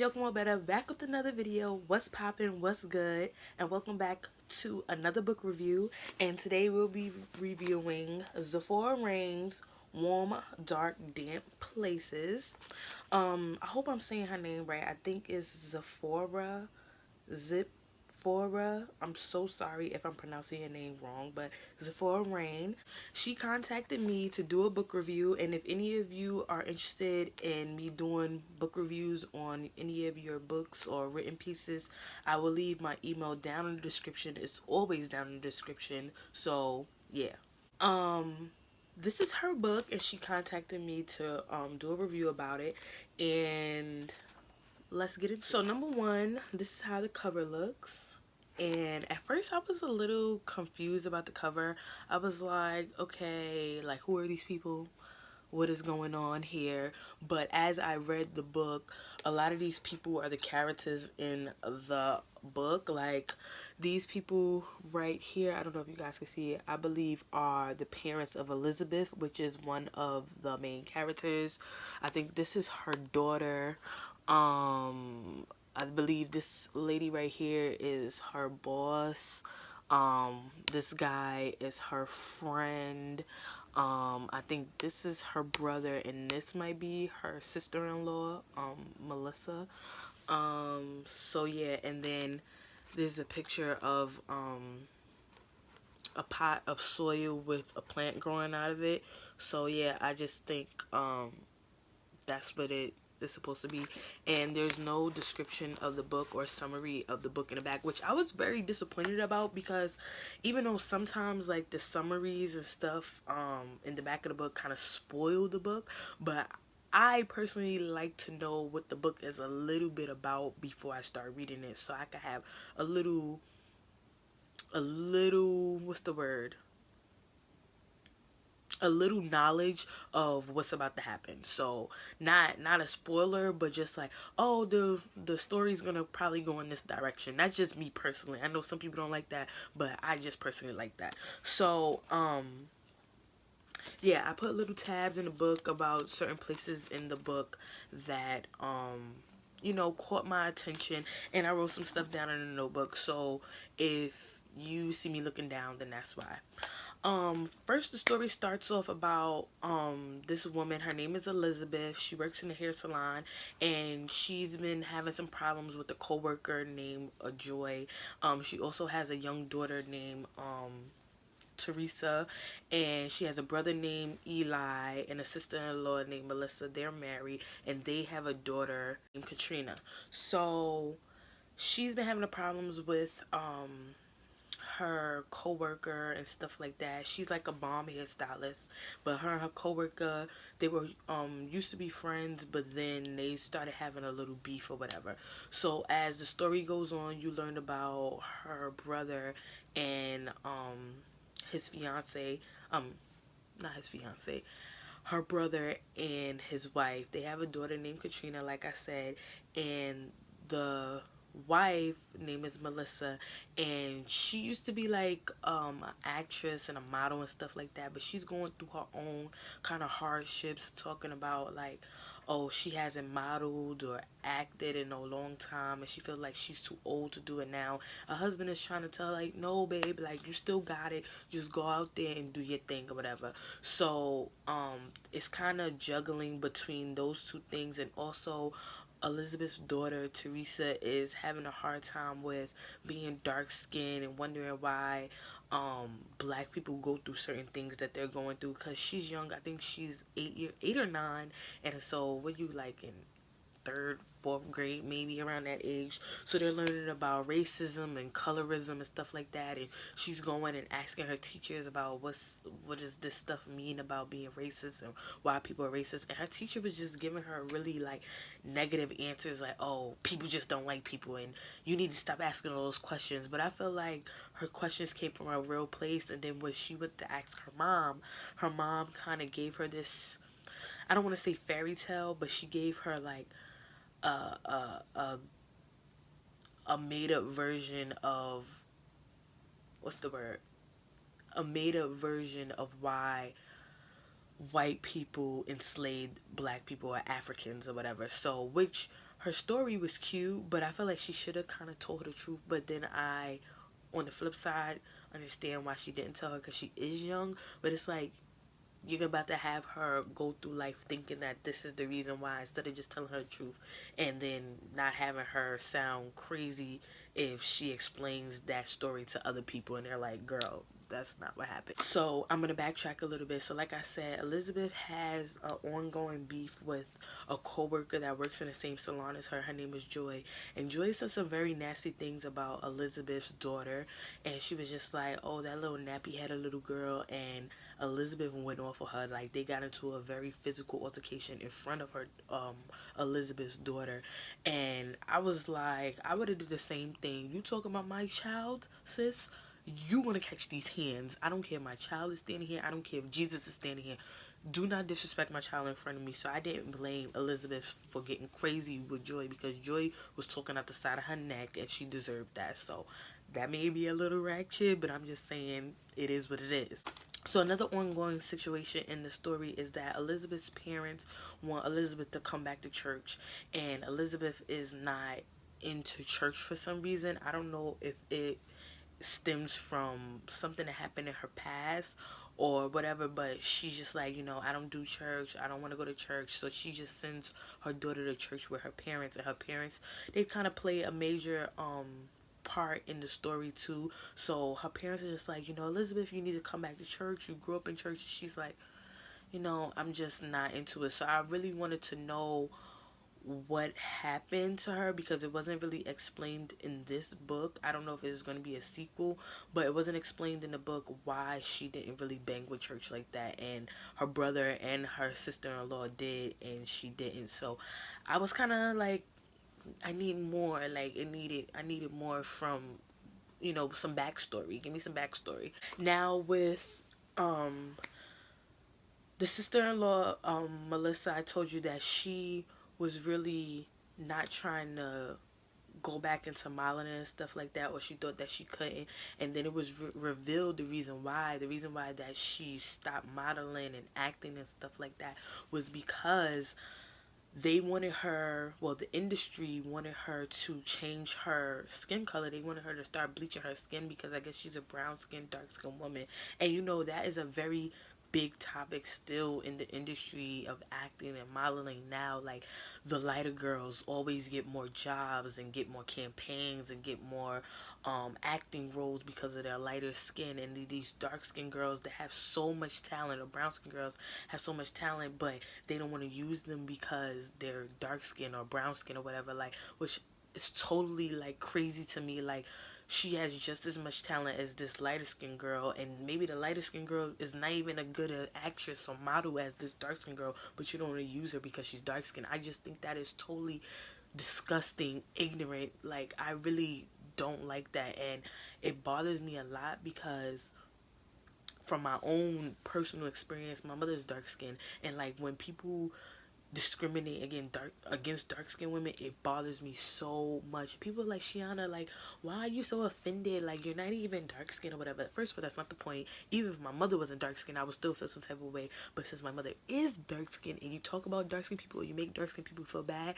Yoko better back with another video. What's poppin', what's good, and welcome back to another book review. And today we'll be reviewing Zipporah Rayne's Warm, Dark, Damp Places. I hope I'm saying her name right. I think it's Zipporah I'm so sorry if I'm pronouncing your name wrong, but Zipporah Rayne. She contacted me to do a book review, and if any of you are interested in me doing book reviews on any of your books or written pieces, I will leave my email down in the description. It's always down in the description. So yeah. This is her book, and she contacted me to do a review about it, and let's get it. So number one, this is how the cover looks. And at first I was a little confused about the cover. I was like, okay, like who are these people? What is going on here? But as I read the book, a lot of these people are the characters in the book. Like these people right here, I don't know if you guys can see it, I believe are the parents of Elizabeth, which is one of the main characters. I think this is her daughter. I believe this lady right here is her boss. This guy is her friend. I think this is her brother, and this might be her sister-in-law, Melissa. So yeah, and then there's a picture of a pot of soil with a plant growing out of it. So yeah, I just think that's what it is supposed to be. And there's no description of the book or summary of the book in the back, which I was very disappointed about, because even though sometimes like the summaries and stuff in the back of the book kind of spoil the book, but I personally like to know what the book is a little bit about before I start reading it, so I can have a little what's the word, a little knowledge of what's about to happen. So not a spoiler, but just like, oh, the story's gonna probably go in this direction. That's just me personally. I know some people don't like that, but I just personally like that. So yeah, I put little tabs in the book about certain places in the book that you know, caught my attention, and I wrote some stuff down in the notebook. So if you see me looking down, then that's why. First the story starts off about this woman. Her name is Elizabeth. She works in a hair salon, and she's been having some problems with a coworker named Joy. She also has a young daughter named Teresa, and she has a brother named Eli and a sister-in-law named Melissa. They're married, and they have a daughter named Katrina. So she's been having the problems with her coworker and stuff like that. She's like a bomb hairstylist, but her and her coworker, they were used to be friends, but then they started having a little beef or whatever. So as the story goes on, you learn about her brother and his fiance, not his fiance, her brother and his wife. They have a daughter named Katrina, like I said, and the wife name is Melissa, and she used to be like an actress and a model and stuff like that, but she's going through her own kind of hardships, talking about like, oh, she hasn't modeled or acted in a long time, and she feels like she's too old to do it now. Her husband is trying to tell her, like, no babe, like you still got it, just go out there and do your thing or whatever. So it's kind of juggling between those two things. And also Elizabeth's daughter Teresa is having a hard time with being dark skinned and wondering why black people go through certain things that they're going through, because she's young. I think she's 8 or 9, and so what you like in third, fourth grade, maybe around that age. So they're learning about racism and colorism and stuff like that, and she's going and asking her teachers about what does this stuff mean about being racist and why people are racist. And her teacher was just giving her really like negative answers, like, oh, people just don't like people and you need to stop asking all those questions. But I feel like her questions came from a real place, and then when she went to ask her mom kind of gave her this, I don't want to say fairy tale, but she gave her like a made up version of, what's the word, a made up version of why white people enslaved black people or Africans or whatever. So which her story was cute, but I feel like she should have kind of told her the truth. But then I, on the flip side, understand why she didn't tell her, because she is young. But it's like, you're about to have her go through life thinking that this is the reason why, instead of just telling her the truth, and then not having her sound crazy if she explains that story to other people and they're like, girl, that's not what happened. So I'm gonna backtrack a little bit. So like I said, Elizabeth has an ongoing beef with a co-worker that works in the same salon as her. Her name is Joy, and Joy said some very nasty things about Elizabeth's daughter, and she was just like, oh, that little nappy-headed little girl, and Elizabeth went off of her. Like, they got into a very physical altercation in front of her, Elizabeth's daughter. And I was like, I would have did the same thing. You talking about my child, sis? You want to catch these hands. I don't care if my child is standing here. I don't care if Jesus is standing here. Do not disrespect my child in front of me. So I didn't blame Elizabeth for getting crazy with Joy, because Joy was talking out the side of her neck and she deserved that. So that may be a little ratchet, but I'm just saying it is what it is. So another ongoing situation in the story is that Elizabeth's parents want Elizabeth to come back to church, and Elizabeth is not into church for some reason. I don't know if it stems from something that happened in her past or whatever, but she's just like, I don't do church, I don't want to go to church. So she just sends her daughter to church with her parents, and her parents, they kind of play a major part in the story too. So her parents are just like, Elizabeth, you need to come back to church, you grew up in church. She's like, I'm just not into it. So I really wanted to know what happened to her, because it wasn't really explained in this book. I don't know if it's going to be a sequel, but it wasn't explained in the book why she didn't really bang with church like that, and her brother and her sister-in-law did and she didn't. So I was kind of like, I need more. Like, I needed more from, some backstory. Give me some backstory. Now with the sister-in-law, Melissa, I told you that she was really not trying to go back into modeling and stuff like that, or she thought that she couldn't, and then it was revealed the reason why that she stopped modeling and acting and stuff like that was because they wanted her, well, the industry wanted her to change her skin color. They wanted her to start bleaching her skin, because I guess she's a brown skin, dark skin woman. And that is a very big topic still in the industry of acting and modeling now. Like, the lighter girls always get more jobs and get more campaigns and get more acting roles because of their lighter skin, and these dark skin girls that have so much talent, or brown skin girls have so much talent, but they don't want to use them because they're dark skin or brown skin or whatever, like, which is totally like crazy to me. Like, she has just as much talent as this lighter skin girl, and maybe the lighter skin girl is not even a good actress or model as this dark skin girl, but you don't want to use her because she's dark skin. I just think that is totally disgusting, ignorant. Like, I really don't like that, and it bothers me a lot, because from my own personal experience, my mother's dark skin, and like, when people discriminate against dark skinned women, it bothers me so much. People are like, Sheana, like, why are you so offended? Like, you're not even dark skinned or whatever. First of all, that's not the point. Even if my mother wasn't dark skinned, I would still feel some type of way. But since my mother is dark skinned, and you talk about dark skinned people, or you make dark skinned people feel bad,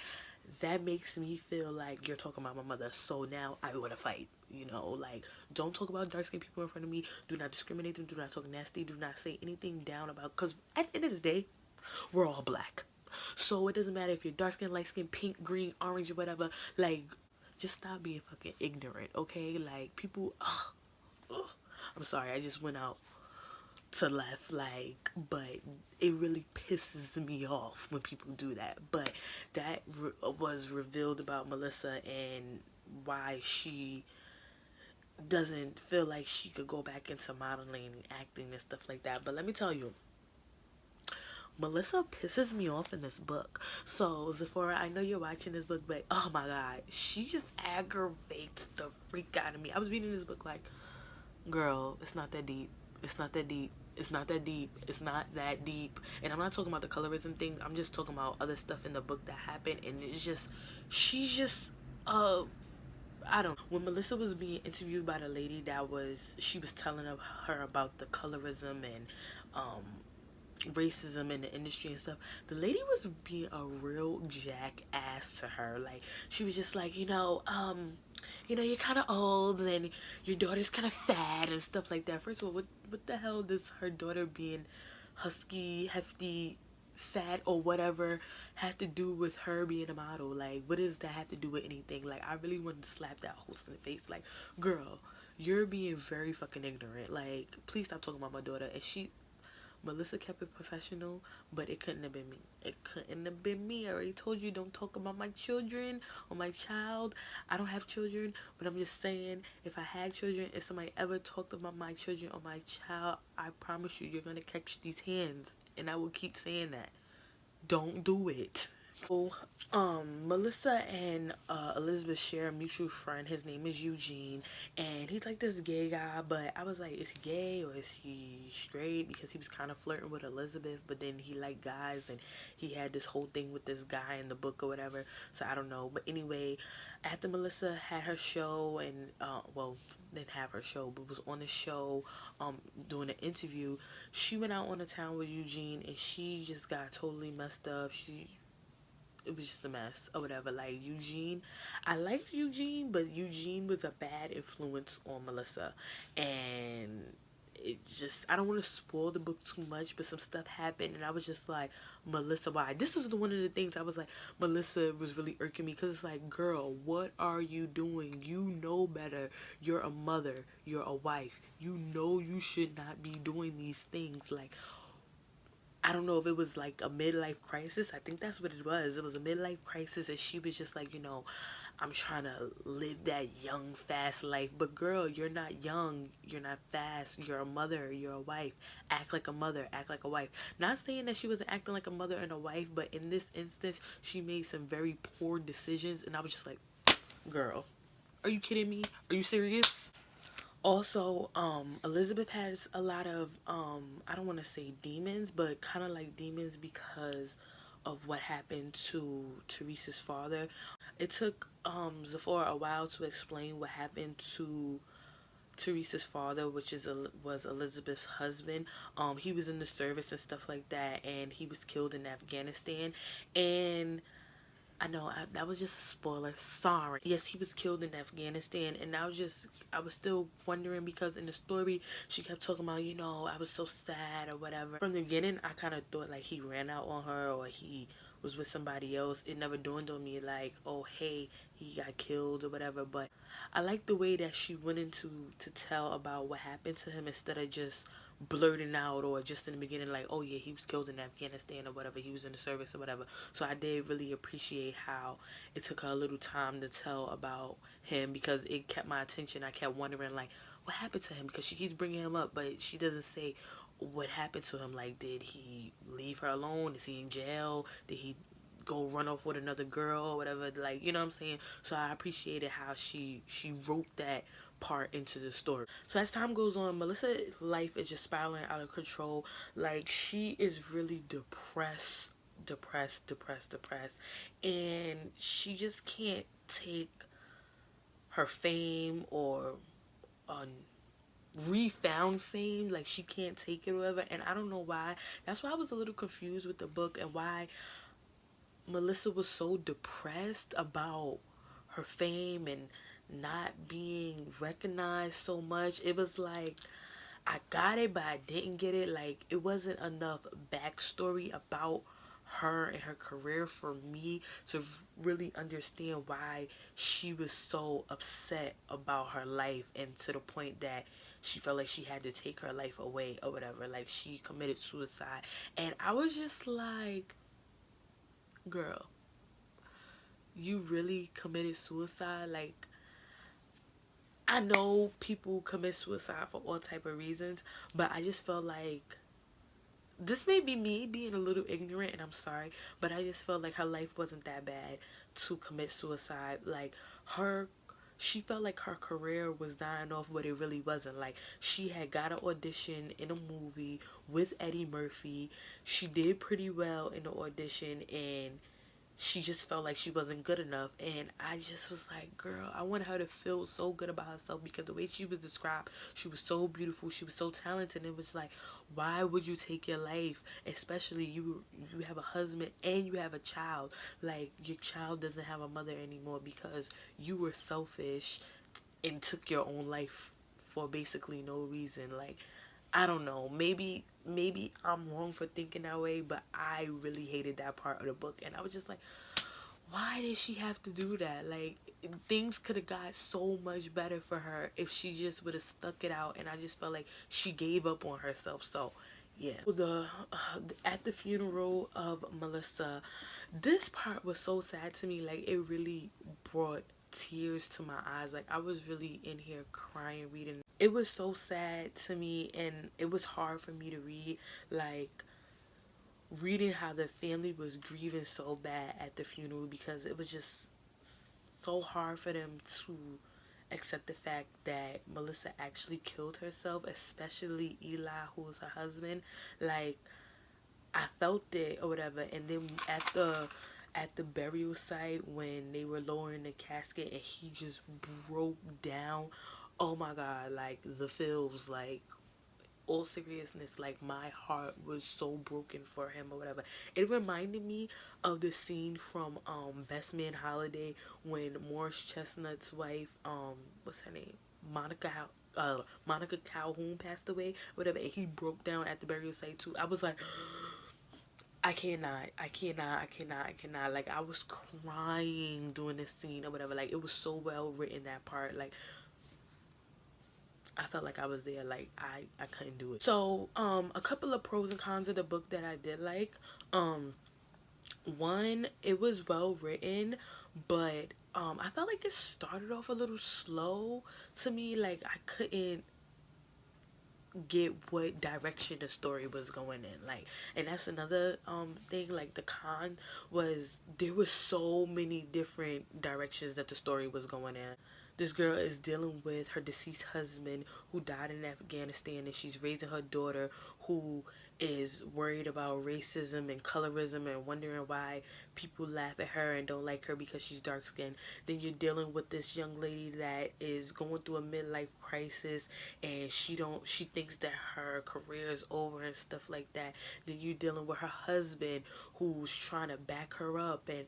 that makes me feel like you're talking about my mother. So now I want to fight. Like, don't talk about dark skinned people in front of me. Do not discriminate them. Do not talk nasty. Do not say anything down about, because at the end of the day, we're all black. So it doesn't matter if you're dark skin, light skin, pink, green, orange, or whatever. Like, just stop being fucking ignorant, okay? Like, people, I'm sorry, I just went out to laugh, like, but it really pisses me off when people do that. But that was revealed about Melissa, and why she doesn't feel like she could go back into modeling and acting and stuff like that. But let me tell you, Melissa pisses me off in this book. So, Zipporah, I know you're watching this book, but oh my god, she just aggravates the freak out of me. I was reading this book like, girl, it's not that deep. It's not that deep. It's not that deep. It's not that deep. And I'm not talking about the colorism thing. I'm just talking about other stuff in the book that happened. And it's just, she's just, I don't know. When Melissa was being interviewed by the lady she was telling her about the colorism and, racism in the industry and stuff, the lady was being a real jackass to her. Like, she was just like, you're kind of old and your daughter's kind of fat and stuff like that. First of all, what the hell does her daughter being husky, hefty, fat, or whatever have to do with her being a model? Like, what does that have to do with anything? Like, I really wanted to slap that host in the face. Like, girl, you're being very fucking ignorant. Like, please stop talking about my daughter. And Melissa kept it professional, but it couldn't have been me. It couldn't have been me. I already told you, don't talk about my children or my child. I don't have children, but I'm just saying, if I had children, if somebody ever talked about my children or my child, I promise you, you're going to catch these hands. And I will keep saying that. Don't do it. So, Melissa and Elizabeth share a mutual friend. His name is Eugene, and he's like this gay guy. But I was like, is he gay or is he straight? Because he was kind of flirting with Elizabeth, but then he liked guys, and he had this whole thing with this guy in the book or whatever. So I don't know. But anyway, after Melissa had her show and didn't have her show, but was on the show, doing an interview, she went out on the town with Eugene, and she just got totally messed up. It was just a mess or whatever. Like, Eugene, I liked Eugene, but Eugene was a bad influence on Melissa. And it just, I don't want to spoil the book too much, but some stuff happened, and I was just like, Melissa, why? This is one of the things I was like, Melissa was really irking me, because it's like, girl, what are you doing? You know better. You're a mother. You're a wife. You know you should not be doing these things. Like, I don't know if it was like a midlife crisis. I think that's what it was. It was a midlife crisis, and she was just like, I'm trying to live that young, fast life. But girl, you're not young. You're not fast. You're a mother. You're a wife. Act like a mother. Act like a wife. Not saying that she wasn't acting like a mother and a wife, but in this instance, she made some very poor decisions, and I was just like, girl, are you kidding me? Are you serious? Also, Elizabeth has a lot of, I don't want to say demons, but kind of like demons because of what happened to Teresa's father. It took, Zipporah a while to explain what happened to Teresa's father, which was Elizabeth's husband. He was in the service and stuff like that, and he was killed in Afghanistan. And I know that was just a spoiler. Sorry. Yes, he was killed in Afghanistan, and I was still wondering, because in the story she kept talking about, I was so sad or whatever. From the beginning, I kind of thought like he ran out on her or he was with somebody else. It never dawned on me like, oh hey, he got killed or whatever. But I like the way that she went into to tell about what happened to him, instead of just blurting out or just in the beginning like, oh yeah, he was killed in Afghanistan or whatever, he was in the service or whatever. So I did really appreciate how it took her a little time to tell about him, because it kept my attention. I kept wondering like, what happened to him, because she keeps bringing him up, but she doesn't say what happened to him. Like, did he leave her alone? Is he in jail? Did he go run off with another girl or whatever? Like, you know what I'm saying? So I appreciated how she wrote that part into the story. So as time goes on, Melissa's life is just spiraling out of control. Like, she is really depressed, and she just can't take her fame or refound fame. Like, she can't take it or whatever, and I don't know why. That's why I was a little confused with the book, and why Melissa was so depressed about her fame and not being recognized so much. It was like, I got it, but I didn't get it. Like, it wasn't enough backstory about her and her career for me to really understand why she was so upset about her life, and to the point that she felt like she had to take her life away or whatever. Like, she committed suicide. And I was just like, girl, you really committed suicide? Like, I know people commit suicide for all type of reasons, but I just felt like, this may be me being a little ignorant, and I'm sorry, but I just felt like her life wasn't that bad to commit suicide. Like, she felt like her career was dying off, but it really wasn't. Like, she had got an audition in a movie with Eddie Murphy. She did pretty well in the audition, and she just felt like she wasn't good enough. And I just was like, girl, I want her to feel so good about herself, because the way she was described, she was so beautiful, she was so talented. And it was like, why would you take your life, especially you have a husband and you have a child, like your child doesn't have a mother anymore because you were selfish and took your own life for basically no reason. Like, I don't know, maybe I'm wrong for thinking that way, but I really hated that part of the book. And I was just like, why did she have to do that? Like, things could have got so much better for her if she just would have stuck it out. And I just felt like she gave up on herself. So yeah, at the funeral of Melissa, this part was so sad to me. Like, it really brought tears to my eyes. Like, I was really in here crying reading. It was so sad to me, and it was hard for me to read. Like, reading how the family was grieving so bad at the funeral, because it was just so hard for them to accept the fact that Melissa actually killed herself, especially Eli, who was her husband. Like, I felt it or whatever. And then at the burial site, when they were lowering the casket and he just broke down, oh my god, like the feels, like, all seriousness, like my heart was so broken for him or whatever. It reminded me of the scene from Best Man Holiday, when Morris Chestnut's wife, what's her name, Monica Calhoun, passed away, whatever, and he broke down at the burial site too. I was like, I cannot. Like, I was crying during this scene or whatever. Like, it was so well written, that part. Like, I felt like I was there. Like, I couldn't do it. So, a couple of pros and cons of the book that I did like. One, it was well written, but I felt like it started off a little slow to me. Like, I couldn't get what direction the story was going in. Like, and that's another thing. Like, the con was there was so many different directions that the story was going in. This girl is dealing with her deceased husband who died in Afghanistan, and she's raising her daughter who is worried about racism and colorism and wondering why people laugh at her and don't like her because she's dark skinned. Then you're dealing with this young lady that is going through a midlife crisis, and she thinks that her career is over and stuff like that. Then you're dealing with her husband who's trying to back her up and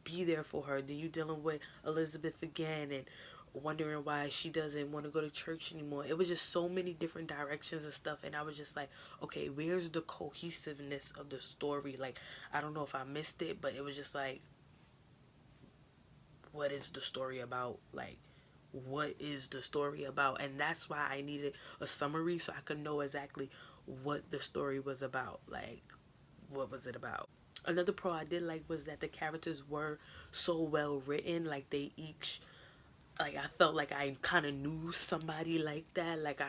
be there for her. Then you dealing with Elizabeth again and wondering why she doesn't want to go to church anymore. It was just so many different directions and stuff, and I was just like, okay, where's the cohesiveness of the story? Like, I don't know if I missed it, but it was just like, what is the story about? Like, what is the story about? And that's why I needed a summary so I could know exactly what the story was about. Like, what was it about? Another pro I did like was that the characters were so well written. Like, they each, like, I felt like I kind of knew somebody like that. Like,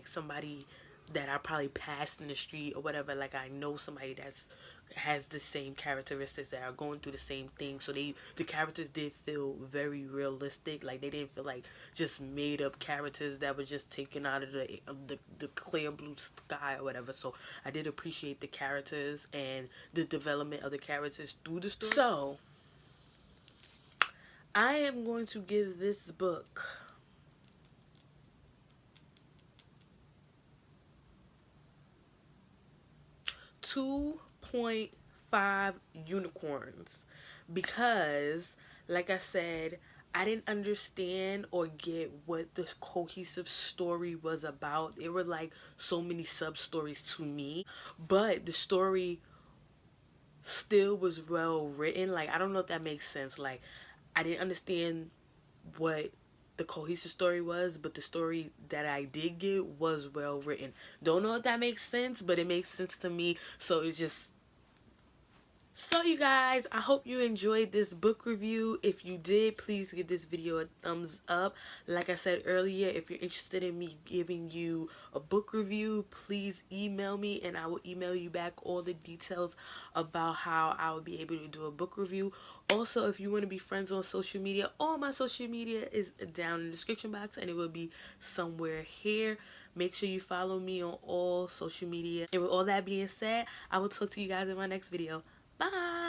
somebody that I probably passed in the street or whatever. Like, I know somebody that's has the same characteristics, that are going through the same thing. So the characters did feel very realistic. Like, they didn't feel like just made up characters that were just taken out of the clear blue sky or whatever. So I did appreciate the characters and the development of the characters through the story. So I am going to give this book 2.5 unicorns, because, like I said, I didn't understand or get what this cohesive story was about. There were like so many sub stories to me, but the story still was well written. Like, I don't know if that makes sense. Like, I didn't understand what the cohesive story was, but the story that I did get was well written. Don't know if that makes sense, but it makes sense to me. So it's just, so you guys, I hope you enjoyed this book review. If you did, please give this video a thumbs up. Like I said earlier, if you're interested in me giving you a book review, please email me and I will email you back all the details about how I will be able to do a book review. Also, if you want to be friends on social media, all my social media is down in the description box and it will be somewhere here. Make sure you follow me on all social media. And with all that being said, I will talk to you guys in my next video. Bye.